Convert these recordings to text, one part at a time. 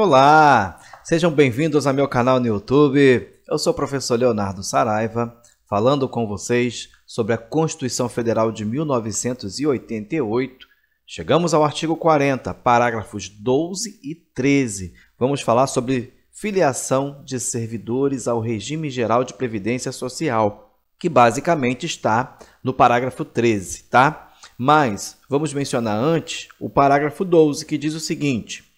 Olá, sejam bem-vindos ao meu canal no YouTube. Eu sou o professor Leonardo Saraiva, falando com vocês sobre a Constituição Federal de 1988. Chegamos ao artigo 40, parágrafos 12 e 13. Vamos falar sobre filiação de servidores ao regime geral de previdência social, que basicamente está no parágrafo 13, tá? Mas vamos mencionar antes o parágrafo 12, que diz o seguinte: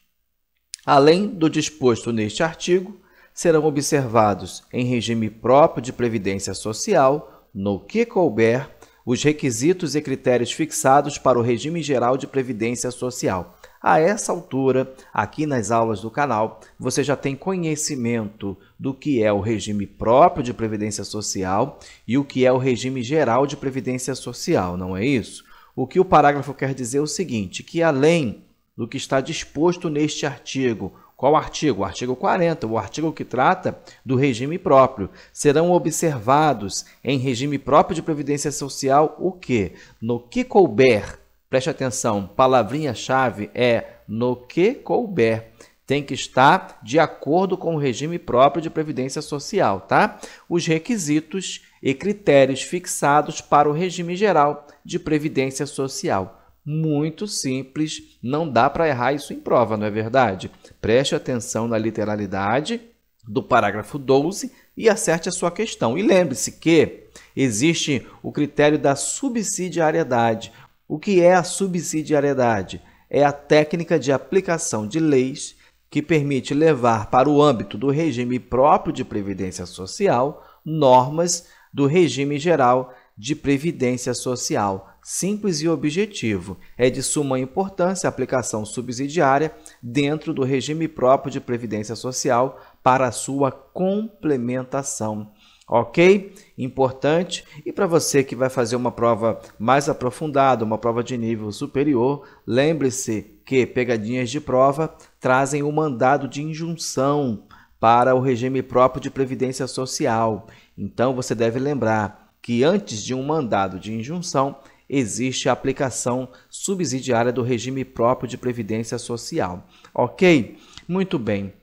além do disposto neste artigo, serão observados em regime próprio de previdência social, no que couber, os requisitos e critérios fixados para o regime geral de previdência social. A essa altura, aqui nas aulas do canal, você já tem conhecimento do que é o regime próprio de previdência social e o que é o regime geral de previdência social, não é isso? O que o parágrafo quer dizer é o seguinte, que além do que está disposto neste artigo. Qual artigo? O artigo 40, o artigo que trata do regime próprio. Serão observados em regime próprio de previdência social o quê? No que couber. Preste atenção, palavrinha-chave é no que couber. Tem que estar de acordo com o regime próprio de previdência social, tá? Os requisitos e critérios fixados para o regime geral de previdência social. Muito simples, não dá para errar isso em prova, não é verdade? Preste atenção na literalidade do parágrafo 12 e acerte a sua questão. E lembre-se que existe o critério da subsidiariedade. O que é a subsidiariedade? É a técnica de aplicação de leis que permite levar para o âmbito do regime próprio de previdência social normas do regime geral de previdência social. Simples e objetivo. É de suma importância a aplicação subsidiária dentro do regime próprio de previdência social para a sua complementação. Ok? Importante. E para você que vai fazer uma prova mais aprofundada, uma prova de nível superior, lembre-se que pegadinhas de prova trazem o mandado de injunção para o regime próprio de previdência social. Então, você deve lembrar que antes de um mandado de injunção, existe a aplicação subsidiária do regime próprio de previdência social. Ok? Muito bem.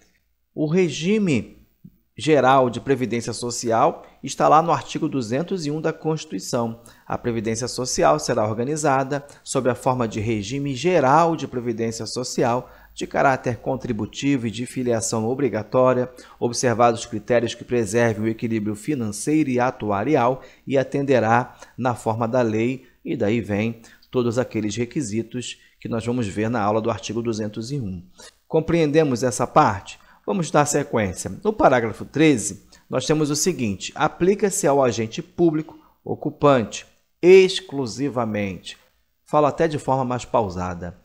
O regime geral de previdência social está lá no artigo 201 da Constituição. A previdência social será organizada sob a forma de regime geral de previdência social de caráter contributivo e de filiação obrigatória, observados critérios que preservem o equilíbrio financeiro e atuarial e atenderá na forma da lei. E daí vem todos aqueles requisitos que nós vamos ver na aula do artigo 201. Compreendemos essa parte? Vamos dar sequência. No parágrafo 13, nós temos o seguinte: aplica-se ao agente público ocupante exclusivamente, falo até de forma mais pausada,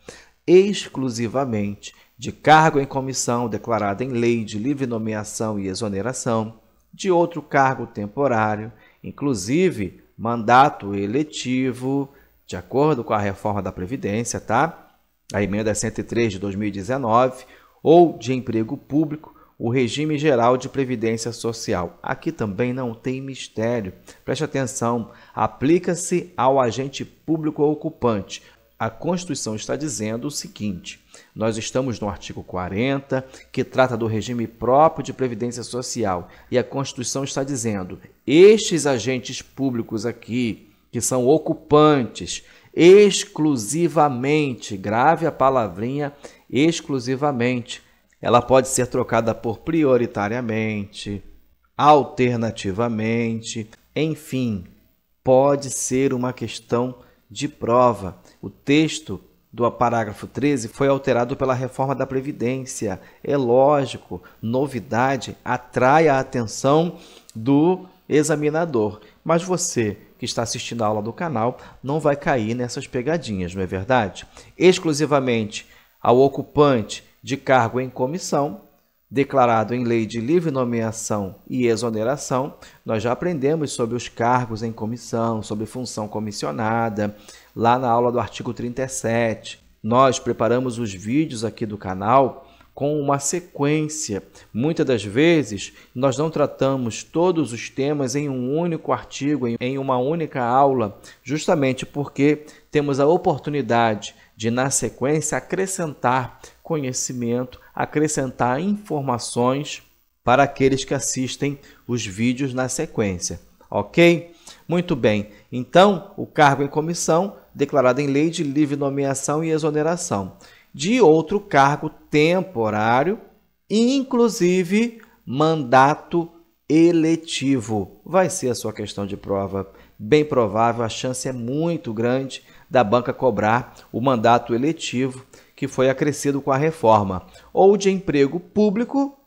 exclusivamente de cargo em comissão declarada em lei de livre nomeação e exoneração, de outro cargo temporário, inclusive mandato eletivo, de acordo com a reforma da Previdência, tá? A emenda 103 de 2019, ou de emprego público, o regime geral de previdência social. Aqui também não tem mistério. Preste atenção, aplica-se ao agente público ocupante. A Constituição está dizendo o seguinte: nós estamos no artigo 40, que trata do regime próprio de previdência social, e a Constituição está dizendo: estes agentes públicos aqui, que são ocupantes, exclusivamente, grave a palavrinha exclusivamente, ela pode ser trocada por prioritariamente, alternativamente, enfim, pode ser uma questão de prova. O texto do parágrafo 13 foi alterado pela reforma da Previdência. É lógico, novidade atrai a atenção do examinador. Mas você que está assistindo a aula do canal não vai cair nessas pegadinhas, não é verdade? Exclusivamente ao ocupante de cargo em comissão, declarado em lei de livre nomeação e exoneração. Nós já aprendemos sobre os cargos em comissão, sobre função comissionada, lá na aula do artigo 37. Nós preparamos os vídeos aqui do canal com uma sequência. Muitas das vezes, nós não tratamos todos os temas em um único artigo, em uma única aula, justamente porque temos a oportunidade de, na sequência, acrescentar conhecimento acrescentar informações para aqueles que assistem os vídeos na sequência, ok? Muito bem, então o cargo em comissão declarado em lei de livre nomeação e exoneração de outro cargo temporário, inclusive mandato eletivo. Vai ser a sua questão de prova. Bem provável, a chance é muito grande da banca cobrar o mandato eletivo que foi acrescido com a reforma, ou de emprego público,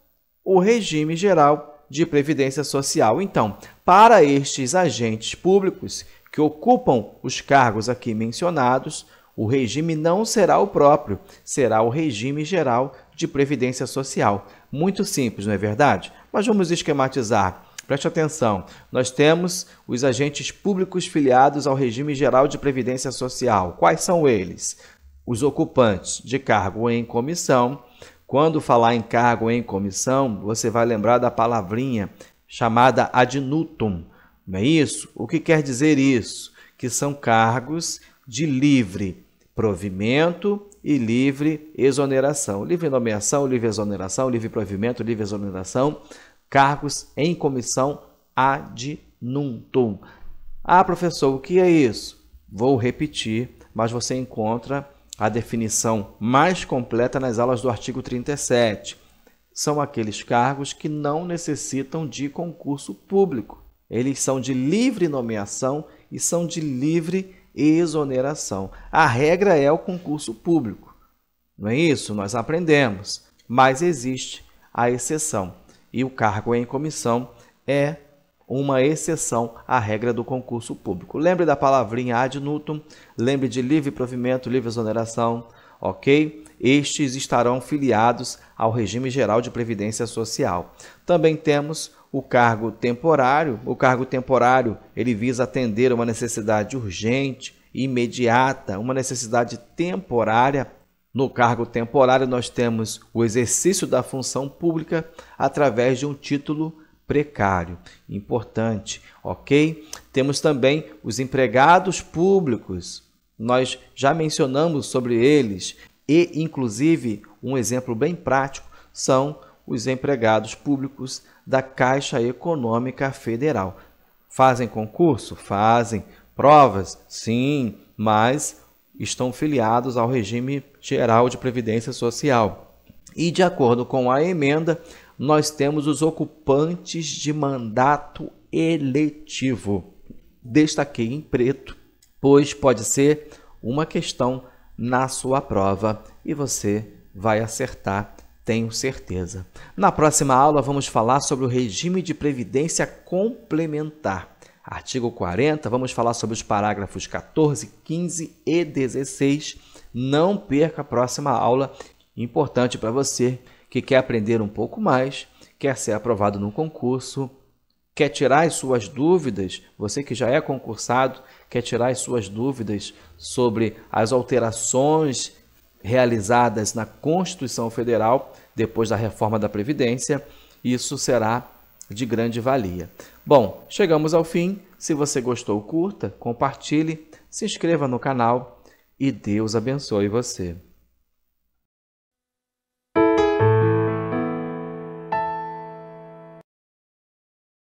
o regime geral de previdência social. Então, para estes agentes públicos que ocupam os cargos aqui mencionados, o regime não será o próprio, será o regime geral de previdência social. Muito simples, não é verdade? Mas vamos esquematizar. Preste atenção, nós temos os agentes públicos filiados ao regime geral de previdência social. Quais são eles? Os ocupantes de cargo em comissão. Quando falar em cargo em comissão, você vai lembrar da palavrinha chamada ad nutum. Não é isso? O que quer dizer isso? Que são cargos de livre provimento e livre exoneração. Livre nomeação, livre exoneração, livre provimento, livre exoneração. Cargos em comissão ad nutum. Ah, professor, o que é isso? Vou repetir, mas você encontra a definição mais completa nas aulas do artigo 37. São aqueles cargos que não necessitam de concurso público. Eles são de livre nomeação e são de livre exoneração. A regra é o concurso público. Não é isso? Nós aprendemos. Mas existe a exceção. E o cargo em comissão é uma exceção à regra do concurso público. Lembre da palavrinha ad nutum, lembre de livre provimento, livre exoneração, ok? Estes estarão filiados ao regime geral de previdência social. Também temos o cargo temporário. O cargo temporário, ele visa atender uma necessidade urgente, imediata, uma necessidade temporária. No cargo temporário, nós temos o exercício da função pública através de um título precário. Importante, ok? Temos também os empregados públicos. Nós já mencionamos sobre eles e, inclusive, um exemplo bem prático são os empregados públicos da Caixa Econômica Federal. Fazem concurso? Fazem. Provas? Sim, mas estão filiados ao regime geral de previdência social. E, de acordo com a emenda, nós temos os ocupantes de mandato eletivo. Destaquei em preto, pois pode ser uma questão na sua prova e você vai acertar, tenho certeza. Na próxima aula vamos falar sobre o regime de previdência complementar. Artigo 40, vamos falar sobre os parágrafos 14, 15 e 16. Não perca a próxima aula. Importante para você que quer aprender um pouco mais, quer ser aprovado no concurso, quer tirar as suas dúvidas, você que já é concursado, quer tirar as suas dúvidas sobre as alterações realizadas na Constituição Federal depois da reforma da Previdência, isso será de grande valia. Bom, chegamos ao fim. Se você gostou, curta, compartilhe, se inscreva no canal e Deus abençoe você.